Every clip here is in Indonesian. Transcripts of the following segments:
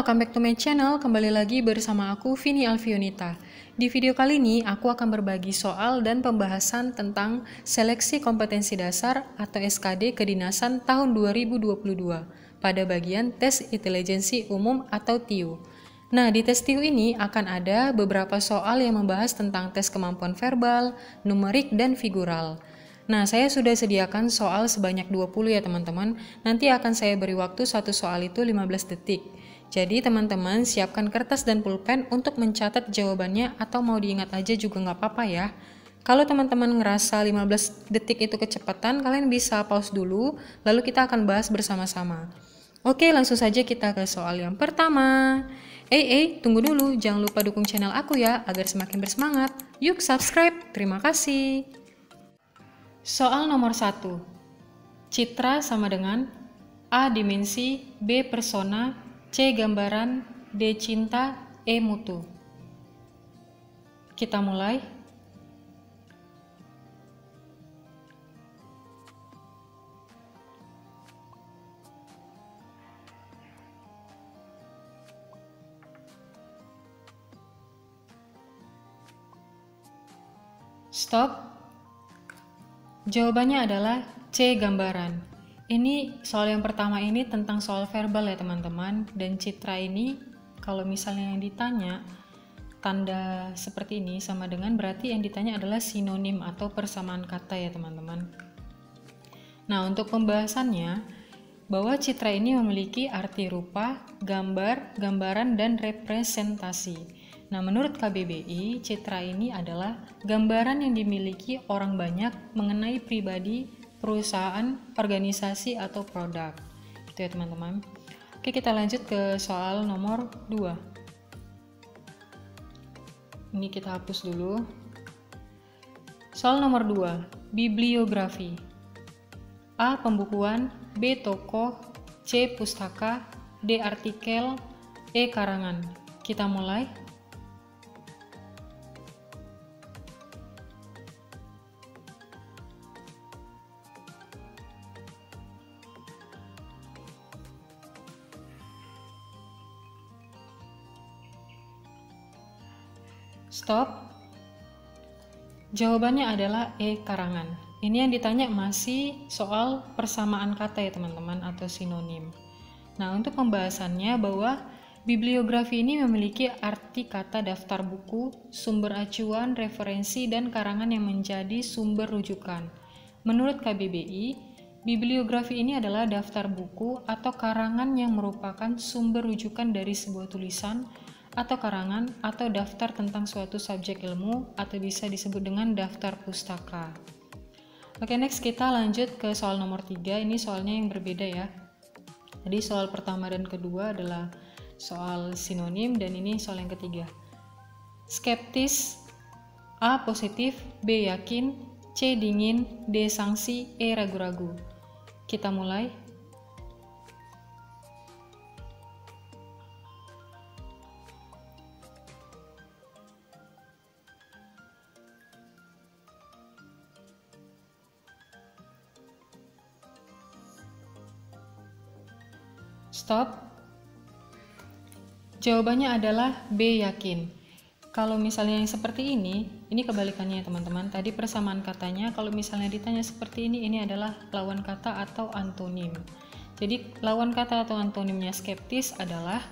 welcome back to my channel. Kembali lagi bersama aku, Vini Alfionita. Di video kali ini, aku akan berbagi soal dan pembahasan tentang Seleksi Kompetensi Dasar atau SKD Kedinasan tahun 2022 pada bagian Tes Intelijensi Umum atau TIU. Nah, di tes TIU ini akan ada beberapa soal yang membahas tentang tes kemampuan verbal, numerik, dan figural. Nah, saya sudah sediakan soal sebanyak 20 ya teman-teman. Nanti akan saya beri waktu satu soal itu 15 detik. Jadi teman-teman siapkan kertas dan pulpen untuk mencatat jawabannya atau mau diingat aja juga nggak apa-apa ya. Kalau teman-teman ngerasa 15 detik itu kecepatan, kalian bisa pause dulu, lalu kita akan bahas bersama-sama. Oke, langsung saja kita ke soal yang pertama. Tunggu dulu, jangan lupa dukung channel aku ya, agar semakin bersemangat. Yuk subscribe, terima kasih. Soal nomor 1. Citra sama dengan A dimensi, B persona, C gambaran, D cinta, E mutu. Kita mulai. Stop. Jawabannya adalah C gambaran. Ini soal yang pertama ini tentang soal verbal ya teman-teman. Dan citra ini kalau misalnya yang ditanya tanda seperti ini sama dengan berarti yang ditanya adalah sinonim atau persamaan kata ya teman-teman. Nah, untuk pembahasannya bahwa citra ini memiliki arti rupa, gambar, gambaran, dan representasi. Nah, menurut KBBI, citra ini adalah gambaran yang dimiliki orang banyak mengenai pribadi, perusahaan, organisasi, atau produk. Itu ya teman-teman. Oke, kita lanjut ke soal nomor 2. Ini kita hapus dulu. Soal nomor 2, bibliografi. A. Pembukuan, B. Tokoh, C. Pustaka, D. Artikel, E. Karangan. Kita mulai. Stop. Jawabannya adalah E. Karangan. Ini yang ditanya masih soal persamaan kata ya teman-teman atau sinonim. Nah, untuk pembahasannya bahwa bibliografi ini memiliki arti kata daftar buku, sumber acuan, referensi, dan karangan yang menjadi sumber rujukan. Menurut KBBI, bibliografi ini adalah daftar buku atau karangan yang merupakan sumber rujukan dari sebuah tulisan atau karangan atau daftar tentang suatu subjek ilmu atau bisa disebut dengan daftar pustaka. Oke, next kita lanjut ke soal nomor 3. Ini soalnya yang berbeda ya. Jadi soal pertama dan kedua adalah soal sinonim dan ini soal yang ketiga. Skeptis, A positif, B yakin, C dingin, D sanksi, E ragu-ragu. Kita mulai. Stop. Jawabannya adalah B yakin. Kalau misalnya yang seperti ini kebalikannya teman-teman. Tadi persamaan katanya, kalau misalnya ditanya seperti ini adalah lawan kata atau antonim. Jadi lawan kata atau antonimnya skeptis adalah,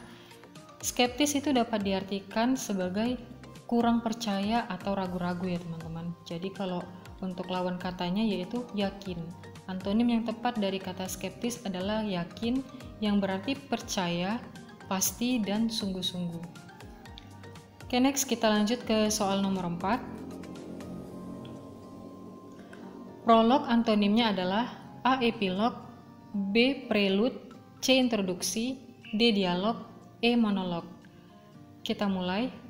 skeptis itu dapat diartikan sebagai kurang percaya atau ragu-ragu ya teman-teman. Jadi kalau untuk lawan katanya yaitu yakin. Antonim yang tepat dari kata skeptis adalah yakin, yang berarti percaya, pasti, dan sungguh-sungguh. Oke, next kita lanjut ke soal nomor 4. Prolog antonimnya adalah A. Epilog, B. Prelude, C. Introduksi, D. Dialog, E. Monolog. Kita mulai.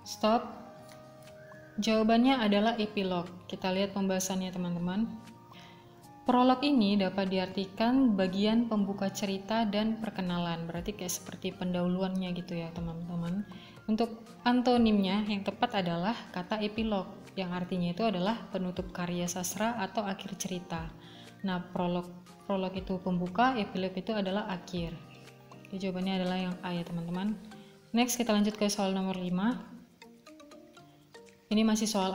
Stop. Jawabannya adalah epilog. Kita lihat pembahasannya teman-teman. Prolog ini dapat diartikan bagian pembuka cerita dan perkenalan, berarti kayak seperti pendahuluannya gitu ya teman-teman. Untuk antonimnya yang tepat adalah kata epilog, yang artinya itu adalah penutup karya sastra atau akhir cerita. Nah, prolog itu pembuka, epilog itu adalah akhir. Jadi, jawabannya adalah yang A ya teman-teman. Next kita lanjut ke soal nomor 5. Ini masih soal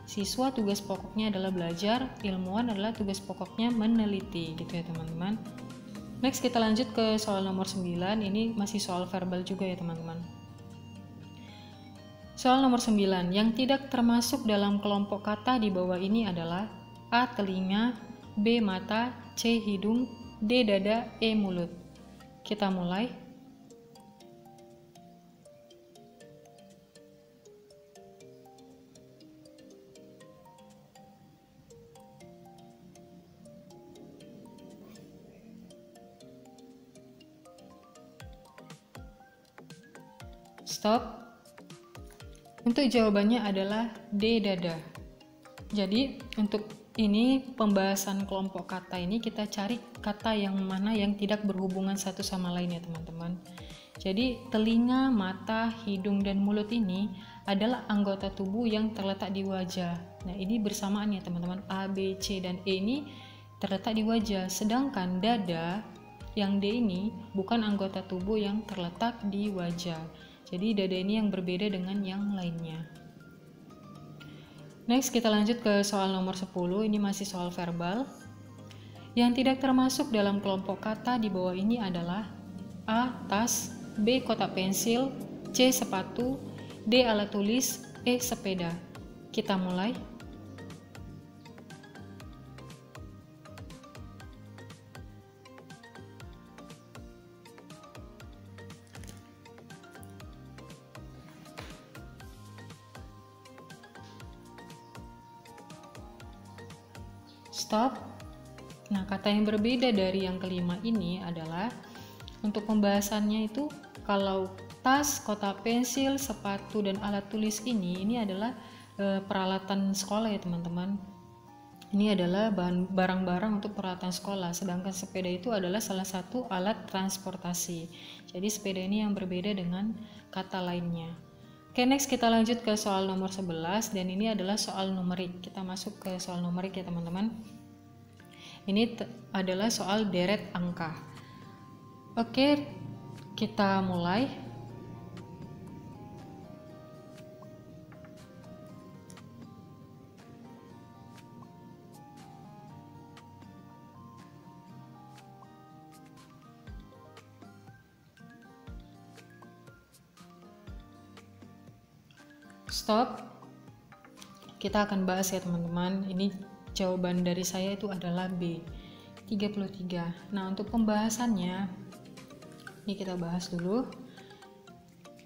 Siswa tugas pokoknya adalah belajar, ilmuwan adalah tugas pokoknya meneliti, gitu ya teman-teman. Next kita lanjut ke soal nomor 9, ini masih soal verbal juga ya teman-teman. Soal nomor 9, yang tidak termasuk dalam kelompok kata di bawah ini adalah A. Telinga, B. Mata, C. Hidung, D. Dada, E. Mulut. Kita mulai. Stop. Untuk jawabannya adalah D, dada. Jadi untuk ini pembahasan kelompok kata ini kita cari kata yang mana yang tidak berhubungan satu sama lain ya teman-teman. Jadi telinga, mata, hidung, dan mulut ini adalah anggota tubuh yang terletak di wajah. Nah ini bersamaan ya teman-teman, A, B, C, dan E ini terletak di wajah. Sedangkan dada yang D ini bukan anggota tubuh yang terletak di wajah. Jadi dada ini yang berbeda dengan yang lainnya. Next kita lanjut ke soal nomor 10, ini masih soal verbal. Yang tidak termasuk dalam kelompok kata di bawah ini adalah A. tas, B. kotak pensil, C. sepatu, D. alat tulis, E. sepeda. Kita mulai. Stop. Nah, kata yang berbeda dari yang kelima ini adalah untuk pembahasannya itu kalau tas, kotak pensil, sepatu, dan alat tulis ini adalah peralatan sekolah ya teman-teman. Ini adalah barang-barang untuk peralatan sekolah, sedangkan sepeda itu adalah salah satu alat transportasi. Jadi sepeda ini yang berbeda dengan kata lainnya. Oke, next kita lanjut ke soal nomor 11, dan ini adalah soal numerik. Kita masuk ke soal numerik ya teman-teman. Ini adalah soal deret angka. Oke, kita mulai. Stop. Kita akan bahas ya teman-teman. Ini jawaban dari saya itu adalah B, 33. Nah, untuk pembahasannya ini kita bahas dulu.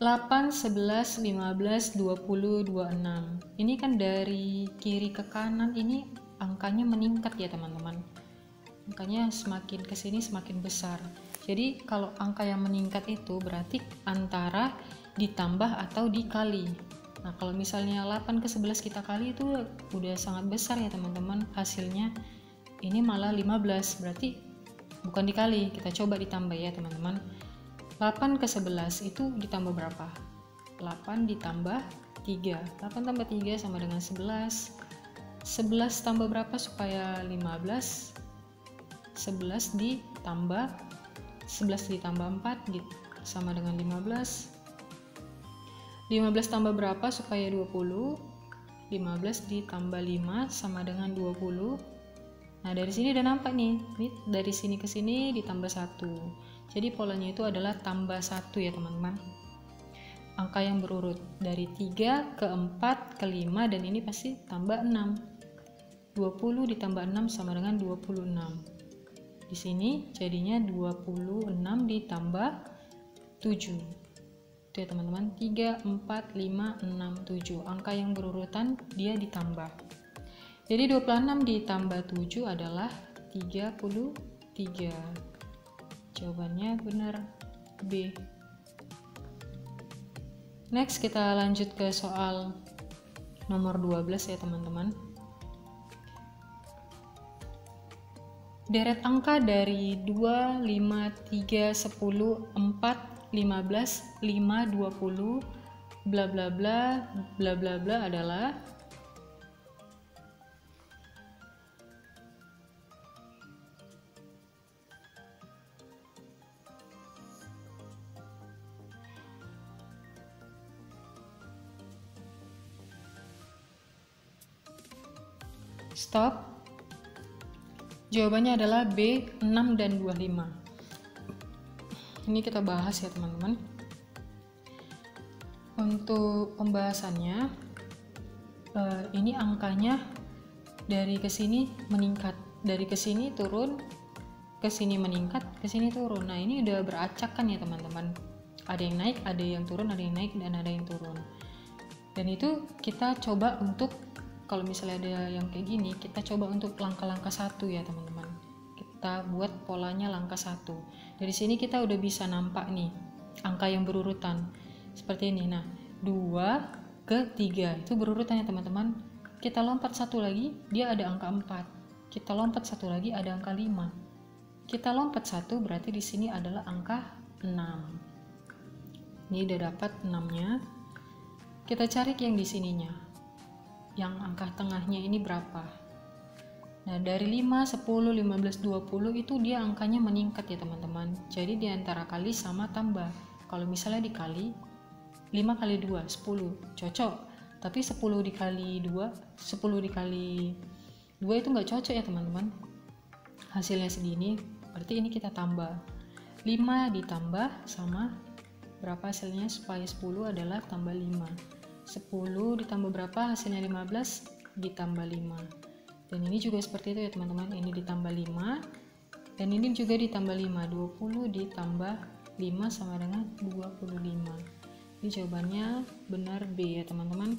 8, 11, 15, 20, 26. Ini kan dari kiri ke kanan ini angkanya meningkat ya teman-teman. Angkanya semakin ke sini semakin besar. Jadi kalau angka yang meningkat itu berarti antara ditambah atau dikali. Nah, kalau misalnya 8 ke 11 kita kali itu udah sangat besar ya teman-teman hasilnya. Ini malah 15, berarti bukan dikali, kita coba ditambah ya teman-teman. 8 ke 11 itu ditambah berapa? 8 ditambah 3. 8 tambah 3 sama dengan 11. 11 tambah berapa supaya 15? 11 ditambah 4 sama dengan 15. 15 tambah berapa supaya 20? 15 ditambah 5 sama dengan 20. Nah, dari sini udah nampak nih. Ini dari sini ke sini ditambah 1. Jadi polanya itu adalah tambah 1 ya teman-teman. Angka yang berurut dari 3 ke 4 ke 5 dan ini pasti tambah 6. 20 ditambah 6 sama dengan 26. Di sini jadinya 26 ditambah 7. Itu ya teman-teman, 3, 4, 5, 6, 7. Angka yang berurutan dia ditambah. Jadi 26 ditambah 7 adalah 33. Jawabannya benar B. Next kita lanjut ke soal nomor 12 ya teman-teman. Deret angka dari 2, 5, 3, 10, 4, 15, 5, 20, bla bla bla, bla bla bla adalah stop. Jawabannya adalah B, 6 dan 25. Ini kita bahas ya teman-teman. Untuk pembahasannya, ini angkanya dari ke sini meningkat, dari ke sini turun, ke sini meningkat, ke sini turun. Nah, ini udah beracak kan ya teman-teman. Ada yang naik, ada yang turun, ada yang naik, dan ada yang turun. Dan itu kita coba untuk, kalau misalnya ada yang kayak gini, kita coba untuk langkah-langkah 1 ya teman-teman. Kita buat polanya langkah 1. Dari sini kita udah bisa nampak nih angka yang berurutan seperti ini. Nah, 2 ke 3 itu berurutan ya teman-teman. Kita lompat 1 lagi, dia ada angka 4. Kita lompat 1 lagi, ada angka 5. Kita lompat 1, berarti di sini adalah angka 6. Ini udah dapat 6-nya. Kita cari yang di sininya. Yang angka tengahnya ini berapa? Nah, dari 5, 10, 15, 20 itu dia angkanya meningkat ya teman-teman. Jadi di antara kali sama tambah. Kalau misalnya dikali 5 kali 2, 10. Cocok. Tapi 10 dikali 2, 10 dikali 2 itu nggak cocok ya teman-teman. Hasilnya segini, berarti ini kita tambah. 5 ditambah sama berapa hasilnya, supaya 10 adalah tambah 5. 10 ditambah berapa hasilnya, 15 ditambah 5. Dan ini juga seperti itu ya teman-teman. Ini ditambah 5 dan ini juga ditambah 5. 20 ditambah 5 sama dengan 25. Ini jawabannya benar B ya teman-teman.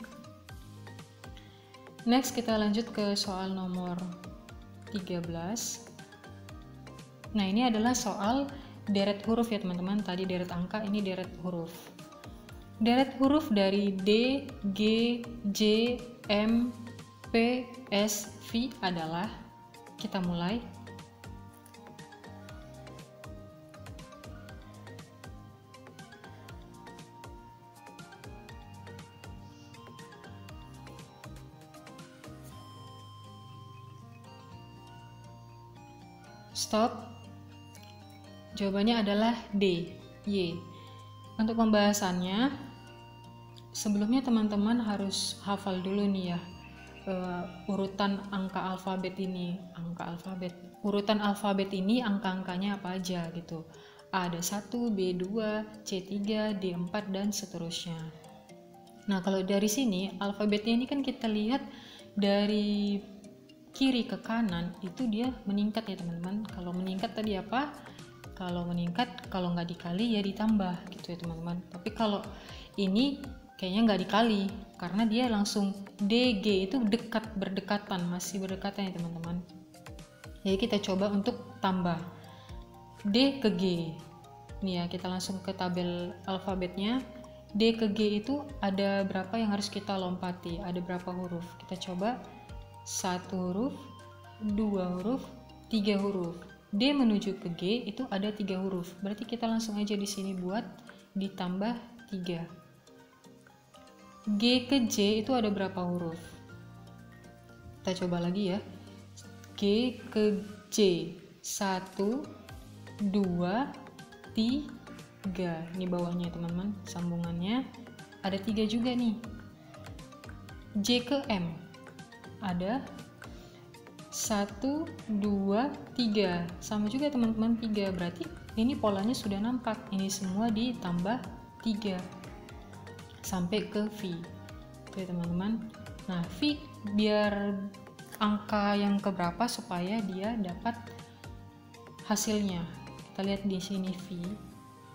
Next kita lanjut ke soal nomor 13. Nah, ini adalah soal deret huruf ya teman-teman. Tadi deret angka, ini deret huruf. Deret huruf dari D, G, J, M, P, S, V adalah, kita mulai. Stop. Jawabannya adalah D, Y. Untuk pembahasannya, sebelumnya teman-teman harus hafal dulu nih ya, urutan angka alfabet ini. Urutan alfabet ini angka-angkanya apa aja gitu. A ada 1, B 2, C 3, D 4, dan seterusnya. Nah, kalau dari sini alfabetnya ini kan kita lihat dari kiri ke kanan itu dia meningkat ya teman-teman. Kalau meningkat tadi apa? Kalau meningkat, kalau nggak dikali ya ditambah gitu ya teman-teman. Tapi kalau ini kayaknya nggak dikali karena dia langsung DG itu berdekatan, masih berdekatan ya teman-teman. Jadi kita coba untuk tambah D ke G. Nih ya, kita langsung ke tabel alfabetnya. D ke G itu ada berapa yang harus kita lompati? Ada berapa huruf? Kita coba. 1 huruf, 2 huruf, 3 huruf. D menuju ke G itu ada 3 huruf. Berarti kita langsung aja di sini buat ditambah 3. G ke J itu ada berapa huruf? Kita coba lagi ya. G ke J 1, 2, 3. Ini bawahnya teman-teman, sambungannya ada 3 juga nih. J ke M ada 1, 2, 3. Sama juga teman-teman, 3. Berarti ini polanya sudah nampak. Ini semua ditambah 3 sampai ke V. Oke teman-teman. Nah, V biar angka yang keberapa supaya dia dapat hasilnya. Kita lihat di sini V.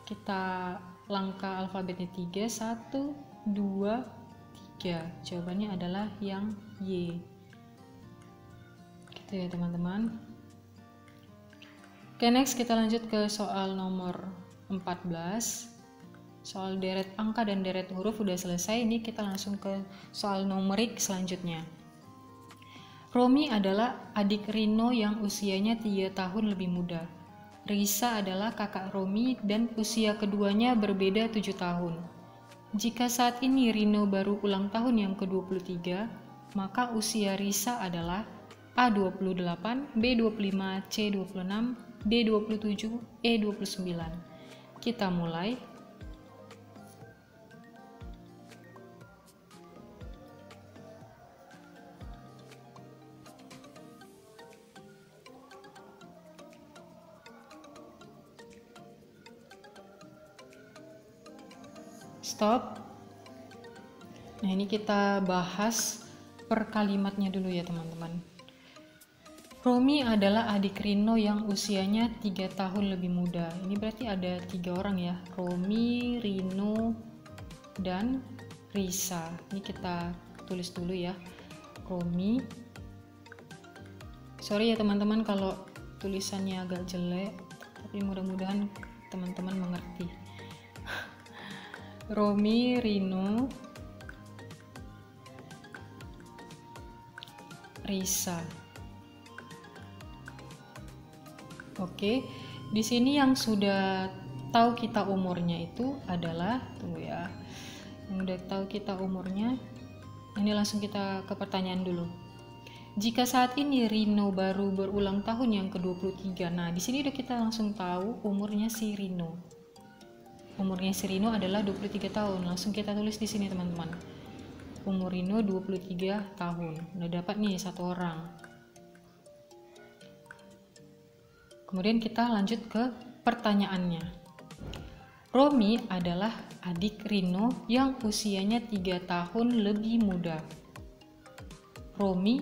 Kita langkah alfabetnya 3, 1, 2, 3. Jawabannya adalah yang Y. Gitu ya teman-teman. Oke, next kita lanjut ke soal nomor 14. Soal deret angka dan deret huruf udah selesai. Ini kita langsung ke soal numerik selanjutnya. Romi adalah adik Rino yang usianya 3 tahun lebih muda. Risa adalah kakak Romi dan usia keduanya berbeda 7 tahun. Jika saat ini Rino baru ulang tahun yang ke-23, maka usia Risa adalah A28, B25, C26, D27, E29. Kita mulai. Stop. Nah, ini kita bahas per kalimatnya dulu ya teman-teman. Romi adalah adik Rino yang usianya 3 tahun lebih muda. Ini berarti ada 3 orang ya, Romi, Rino, dan Risa. Ini kita tulis dulu ya, Romi. Sorry ya teman-teman kalau tulisannya agak jelek, tapi mudah-mudahan teman-teman mengerti. Romi, Rino, Risa. Oke, di sini yang sudah tahu kita umurnya itu adalah, tunggu ya, yang udah tahu kita umurnya, ini langsung kita ke pertanyaan dulu. Jika saat ini Rino baru berulang tahun yang ke-23, nah di sini udah kita langsung tahu umurnya si Rino. Umurnya si Rino adalah 23 tahun, langsung kita tulis di sini teman-teman. Umur Rino 23 tahun, udah dapat nih satu orang. Kemudian kita lanjut ke pertanyaannya. Romi adalah adik Rino yang usianya 3 tahun lebih muda. Romi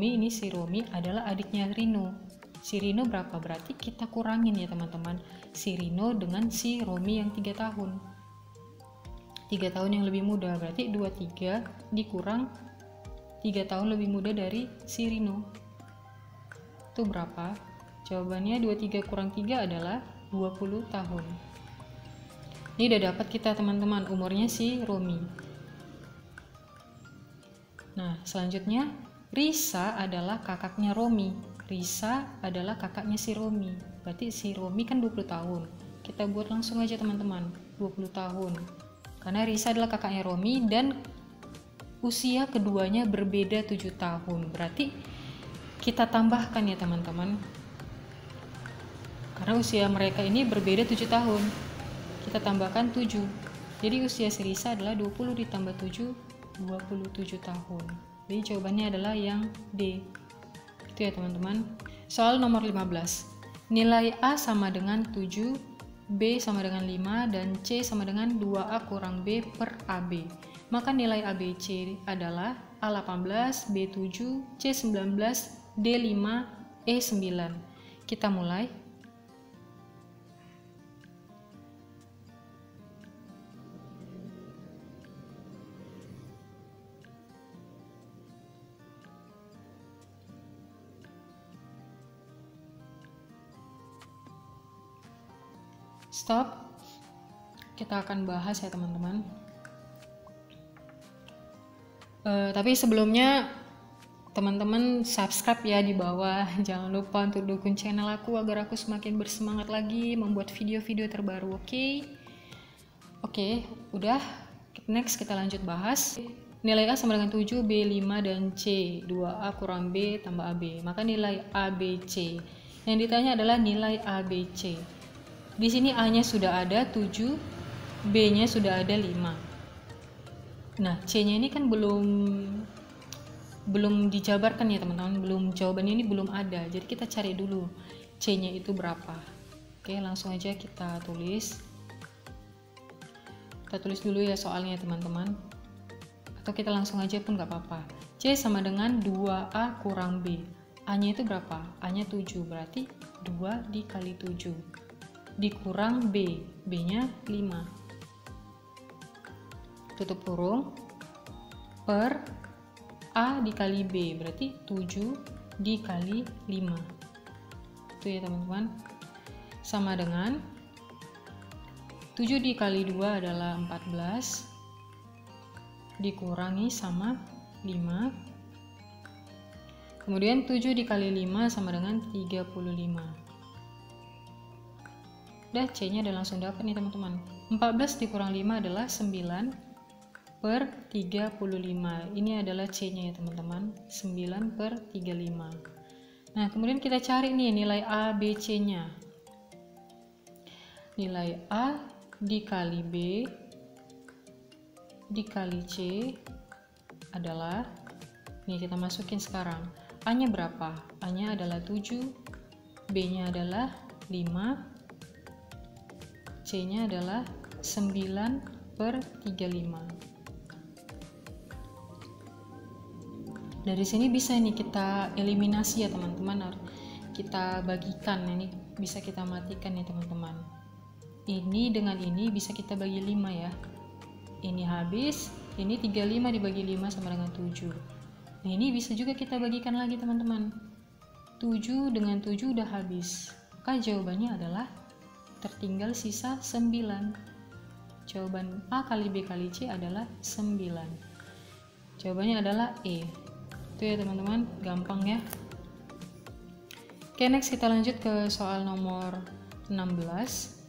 ini si Romi adalah adiknya Rino. Si Rino berapa? Berarti kita kurangin ya teman-teman. Si Rino dengan si Romi yang 3 tahun. 3 tahun yang lebih muda, berarti 23 dikurang 3 tahun lebih muda dari si Rino. Itu berapa? Jawabannya 23 kurang 3 adalah 20 tahun. Ini udah dapat kita teman-teman umurnya si Romi. Nah, selanjutnya Risa adalah kakaknya Romi. Risa adalah kakaknya si Romi. Berarti si Romi kan 20 tahun. Kita buat langsung aja teman-teman, 20 tahun. Karena Risa adalah kakaknya Romi dan usia keduanya berbeda 7 tahun. Berarti kita tambahkan ya teman-teman. Karena usia mereka ini berbeda 7 tahun. Kita tambahkan 7. Jadi usia si Risa adalah 20 ditambah 7, 27 tahun. Jadi jawabannya adalah yang D. Itu ya teman-teman. Soal nomor 15. Nilai A sama dengan 7, B sama dengan 5, dan C sama dengan 2A kurang B per AB. Maka nilai ABC adalah A18, B7, C19, D5, E9. Kita mulai. Stop. Kita akan bahas ya teman-teman. Tapi sebelumnya teman-teman subscribe ya di bawah. Jangan lupa untuk dukung channel aku agar aku semakin bersemangat lagi membuat video-video terbaru. Oke, udah. Next kita lanjut bahas. Nilai A sama dengan 7, B 5, dan C 2A kurang B tambah AB. Maka nilai ABC. Yang ditanya adalah nilai ABC. Di sini A-nya sudah ada 7, B-nya sudah ada 5. Nah, C-nya ini kan belum dijabarkan ya teman-teman, jawabannya ini belum ada. Jadi kita cari dulu C-nya itu berapa. Oke, langsung aja kita tulis. Kita tulis dulu ya soalnya teman-teman. Atau kita langsung aja pun gak apa-apa. C sama dengan 2A kurang B. A-nya itu berapa? A-nya 7, berarti 2 dikali 7. Dikurang B, B-nya 5. Tutup kurung. Per A dikali B, berarti 7 dikali 5. Itu ya teman-teman. Sama dengan 7 dikali 2 adalah 14. Dikurangi sama 5. Kemudian 7 dikali 5 sama dengan 35. Udah, C-nya udah langsung dapat nih teman-teman. 14 dikurang 5 adalah 9 per 35. Ini adalah C-nya ya teman-teman. 9 per 35. Nah, kemudian kita cari nih nilai A, B, C-nya. Nilai A dikali B dikali C adalah, nih kita masukin sekarang. A-nya berapa? A-nya adalah 7, B-nya adalah 5, C-nya adalah 9 per 35. Dari sini bisa ini kita eliminasi ya teman-teman, kita bagikan, ini bisa kita matikan ya teman-teman. Ini dengan ini bisa kita bagi 5 ya. Ini habis, ini 35 dibagi 5 sama dengan 7. Nah ini bisa juga kita bagikan lagi teman-teman. 7 dengan 7 udah habis, maka jawabannya adalah tertinggal sisa 9. Jawaban A kali B kali C adalah 9. Jawabannya adalah E. Itu ya teman-teman, gampang ya. Oke, next kita lanjut ke soal nomor 16.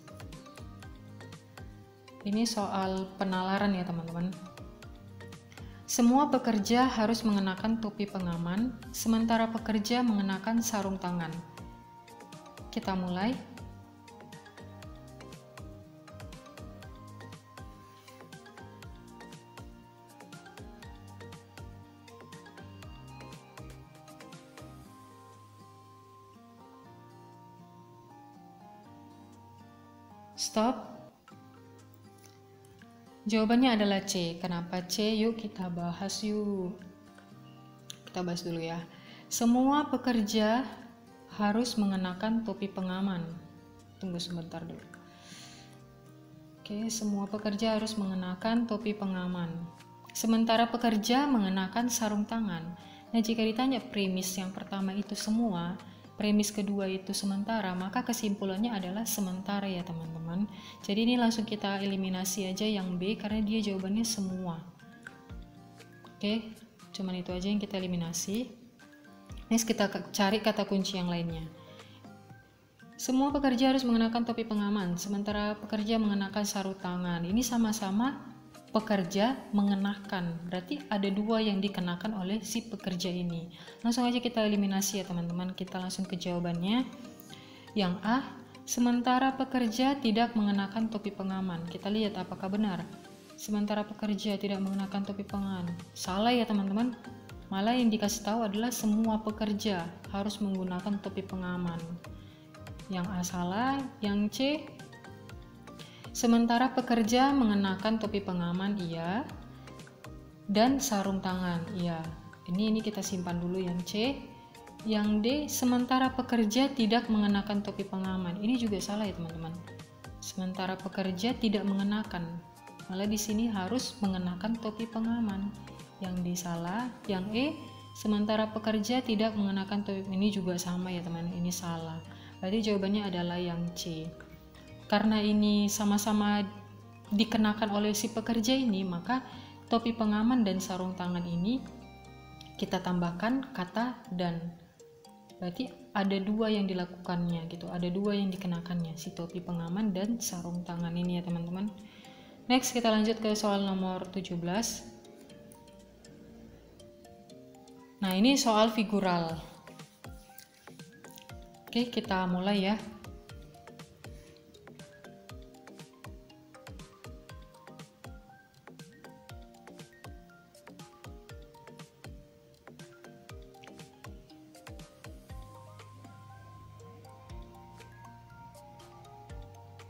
Ini soal penalaran ya teman-teman. Semua pekerja harus mengenakan topi pengaman, sementara pekerja mengenakan sarung tangan. Kita mulai. Stop. Jawabannya adalah C. Kenapa C? Yuk kita bahas yuk. Kita bahas dulu ya. Semua pekerja harus mengenakan topi pengaman. Tunggu sebentar dulu. Oke, semua pekerja harus mengenakan topi pengaman. Sementara pekerja mengenakan sarung tangan. Nah, jika ditanya premis yang pertama itu semua, premis kedua itu sementara, maka kesimpulannya adalah sementara ya teman-teman. Jadi ini langsung kita eliminasi aja yang B karena dia jawabannya semua. Oke, cuman itu aja yang kita eliminasi. Next kita cari kata kunci yang lainnya. Semua pekerja harus mengenakan topi pengaman, sementara pekerja mengenakan sarung tangan. Ini sama-sama pekerja mengenakan, berarti ada 2 yang dikenakan oleh si pekerja ini. Langsung aja kita eliminasi ya teman-teman, kita langsung ke jawabannya. Yang A, sementara pekerja tidak mengenakan topi pengaman. Kita lihat apakah benar. Sementara pekerja tidak mengenakan topi pengaman. Salah ya teman-teman, malah yang dikasih tahu adalah semua pekerja harus menggunakan topi pengaman. Yang A salah. Yang C, sementara pekerja mengenakan topi pengaman, iya, dan sarung tangan, iya. Ini kita simpan dulu yang C. Yang D, sementara pekerja tidak mengenakan topi pengaman. Ini juga salah ya teman-teman. Sementara pekerja tidak mengenakan, malah di sini harus mengenakan topi pengaman. Yang D salah. Yang E, sementara pekerja tidak mengenakan topi, ini juga sama ya teman, ini salah. Berarti jawabannya adalah yang C. Karena ini sama-sama dikenakan oleh si pekerja ini, maka topi pengaman dan sarung tangan ini kita tambahkan kata dan. Berarti ada 2 yang dilakukannya gitu, ada 2 yang dikenakannya, si topi pengaman dan sarung tangan ini ya teman-teman. Next kita lanjut ke soal nomor 17. Nah ini soal figural. Oke, kita mulai ya.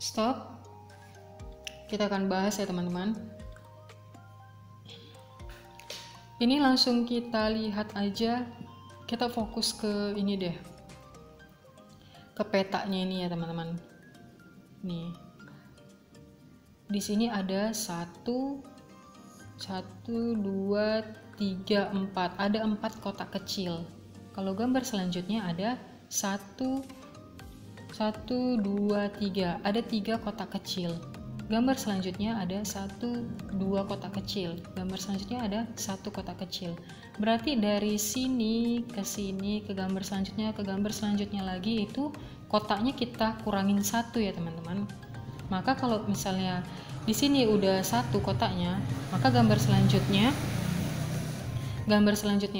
Stop. Kita akan bahas ya teman-teman. Ini langsung kita lihat aja. Kita fokus ke ini deh, ke petanya ini ya teman-teman. Nih, di sini ada 1, 2, 3, 4. Ada 4 kotak kecil. Kalau gambar selanjutnya ada 1, 2, 3. Ada 3 kotak kecil. Gambar selanjutnya ada 1, 2 kotak kecil. Gambar selanjutnya ada 1 kotak kecil. Berarti dari sini ke sini, ke gambar selanjutnya, ke gambar selanjutnya lagi, itu kotaknya kita kurangin 1 ya teman-teman. Maka kalau misalnya di sini udah 1 kotaknya, maka gambar selanjutnya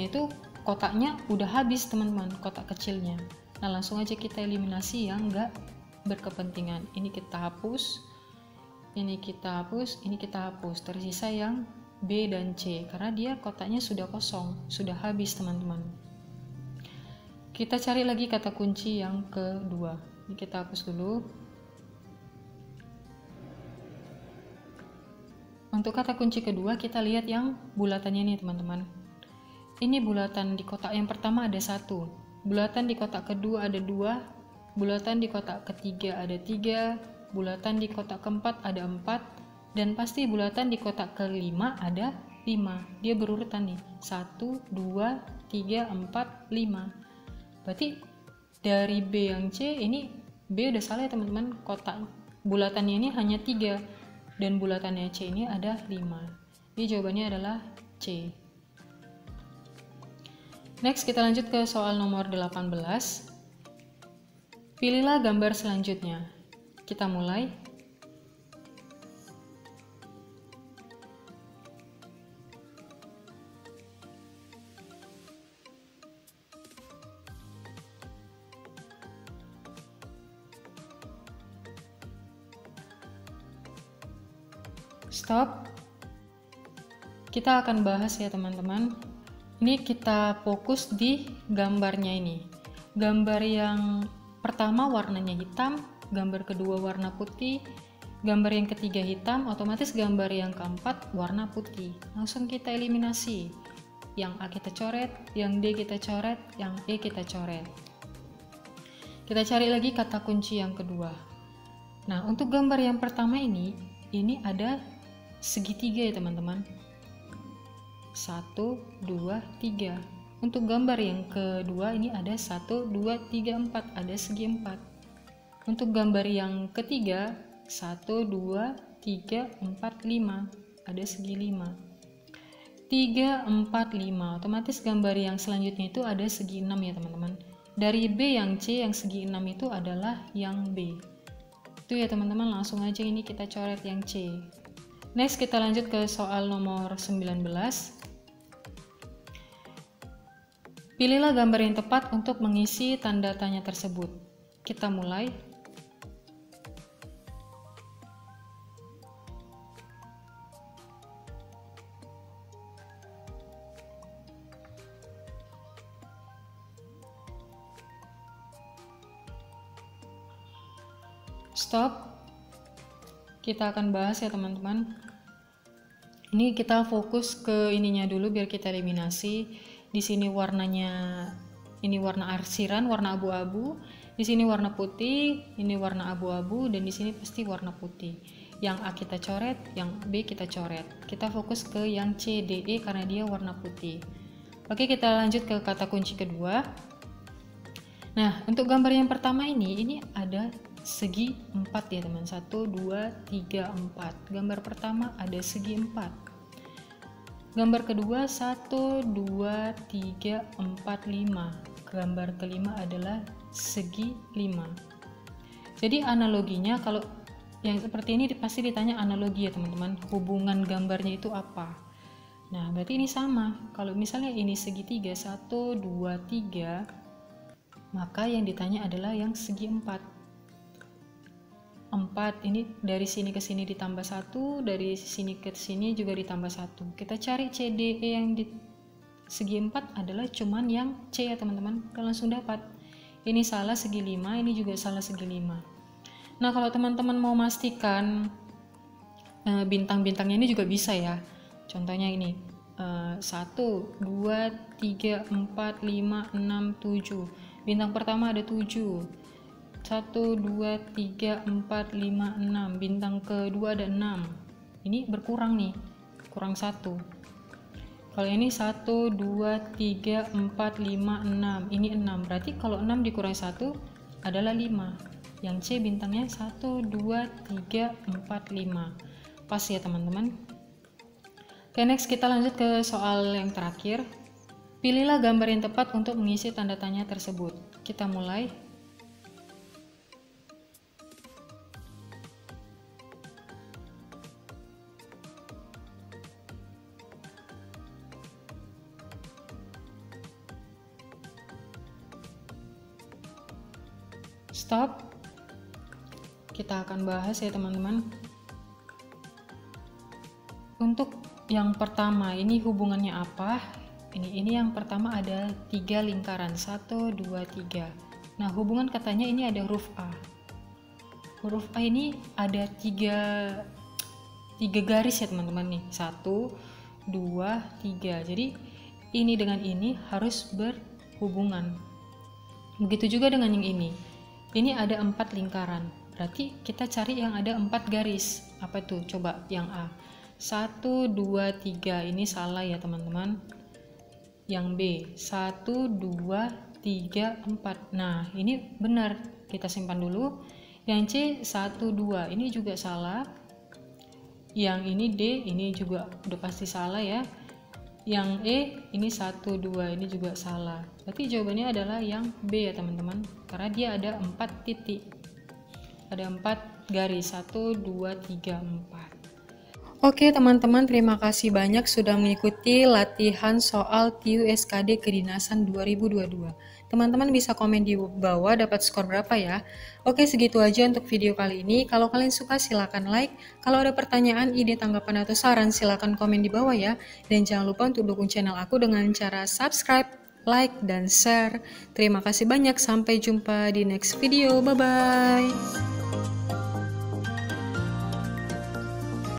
itu kotaknya udah habis teman-teman, kotak kecilnya. Nah langsung aja kita eliminasi yang enggak berkepentingan. Ini kita hapus, ini kita hapus, ini kita hapus. Tersisa yang B dan C karena dia kotaknya sudah kosong, sudah habis teman-teman. Kita cari lagi kata kunci yang kedua. Ini kita hapus dulu. Untuk kata kunci kedua kita lihat yang bulatannya nih teman-teman. Ini bulatan di kotak yang pertama ada 1, bulatan di kotak kedua ada 2, bulatan di kotak ketiga ada 3, bulatan di kotak keempat ada 4, dan pasti bulatan di kotak kelima ada 5. Dia berurutan nih, 1, 2, 3, 4, 5. Berarti dari B yang C, ini B udah salah ya teman-teman, kotak bulatannya ini hanya 3 dan bulatannya C ini ada 5. Jadi jawabannya adalah C. Next, kita lanjut ke soal nomor 18. Pilihlah gambar selanjutnya. Kita mulai. Stop. Kita akan bahas ya teman-teman. Ini kita fokus di gambarnya ini. Gambar yang pertama warnanya hitam, gambar kedua warna putih, gambar yang ketiga hitam, otomatis gambar yang keempat warna putih. Langsung kita eliminasi. Yang A kita coret, yang D kita coret, yang E kita coret. Kita cari lagi kata kunci yang kedua. Nah, untuk gambar yang pertama ini ada segitiga ya teman-teman. 1, 2, 3. Untuk gambar yang kedua ini ada 1, 2, 3, 4, ada segi 4. Untuk gambar yang ketiga 1, 2, 3, 4, 5, ada segi 5. 3, 4, 5. Otomatis gambar yang selanjutnya itu ada segi 6 ya teman-teman. Dari B yang C yang segi 6 itu adalah yang B. Itu ya teman-teman, langsung aja ini kita coret yang C. Next, kita lanjut ke soal nomor 19. Pilihlah gambar yang tepat untuk mengisi tanda tanya tersebut. Kita mulai. Stop. Kita akan bahas ya teman-teman. Ini kita fokus ke ininya dulu biar kita eliminasi. Di sini warnanya, ini warna arsiran, warna abu-abu. Di sini warna putih, ini warna abu-abu, dan di sini pasti warna putih. Yang A kita coret, yang B kita coret. Kita fokus ke yang C, D, E karena dia warna putih. Oke, kita lanjut ke kata kunci kedua. Nah, untuk gambar yang pertama ini ada segi 4 ya teman. 1, 2, 3, 4. Gambar pertama ada segi 4. Gambar kedua 1, 2, 3, 4, 5. Gambar kelima adalah segi 5. Jadi analoginya kalau yang seperti ini pasti ditanya analogi ya teman-teman. Hubungan gambarnya itu apa? Nah, berarti ini sama. Kalau misalnya ini segitiga 1, 2, 3, maka yang ditanya adalah yang segi 4. 4 ini dari sini ke sini ditambah 1, dari sini ke sini juga ditambah 1. Kita cari CDE yang di segi 4 adalah cuman yang C ya teman-teman. Kita langsung dapat. Ini salah segi 5, ini juga salah segi 5. Nah, kalau teman-teman mau pastikan bintang-bintangnya ini juga bisa ya. Contohnya ini 1, 2, 3, 4, 5, 6, 7. Bintang pertama ada 7. 1, 2, 3, 4, 5, 6. Bintang kedua ada 6. Ini berkurang nih, kurang 1. Kalau ini 1, 2, 3, 4, 5, 6. Ini 6. Berarti kalau 6 dikurangi 1 adalah 5. Yang C bintangnya 1, 2, 3, 4, 5. Pas ya teman-teman. Oke, next kita lanjut ke soal yang terakhir. Pilihlah gambar yang tepat untuk mengisi tanda tanya tersebut. Kita mulai. Stop. Kita akan bahas ya teman-teman. Untuk yang pertama ini hubungannya apa? Ini yang pertama ada 3 lingkaran, 1, 2, 3. Nah, hubungan katanya ini ada huruf A. Huruf A ini ada 3 garis ya teman-teman nih. 1, 2, 3. Jadi ini dengan ini harus berhubungan. Begitu juga dengan yang ini. Ini ada 4 lingkaran. Berarti kita cari yang ada 4 garis. Apa itu? Coba yang A. 1, 2, 3. Ini salah ya teman-teman. Yang B. 1, 2, 3, 4. Nah, ini benar. Kita simpan dulu. Yang C 1, 2. Ini juga salah. Yang ini D. Ini juga udah pasti salah ya. Yang E ini 1, 2. Ini juga salah. Berarti jawabannya adalah yang B ya teman-teman. Karena dia ada 4 titik. Ada 4 garis. 1, 2, 3, 4. Oke teman-teman, terima kasih banyak sudah mengikuti latihan soal TIU SKD Kedinasan 2022. Teman-teman bisa komen di bawah dapat skor berapa ya. Oke, segitu aja untuk video kali ini. Kalau kalian suka silahkan like. Kalau ada pertanyaan, ide, tanggapan, atau saran silahkan komen di bawah ya. Dan jangan lupa untuk dukung channel aku dengan cara subscribe, like, dan share. Terima kasih banyak, sampai jumpa di next video. Bye-bye.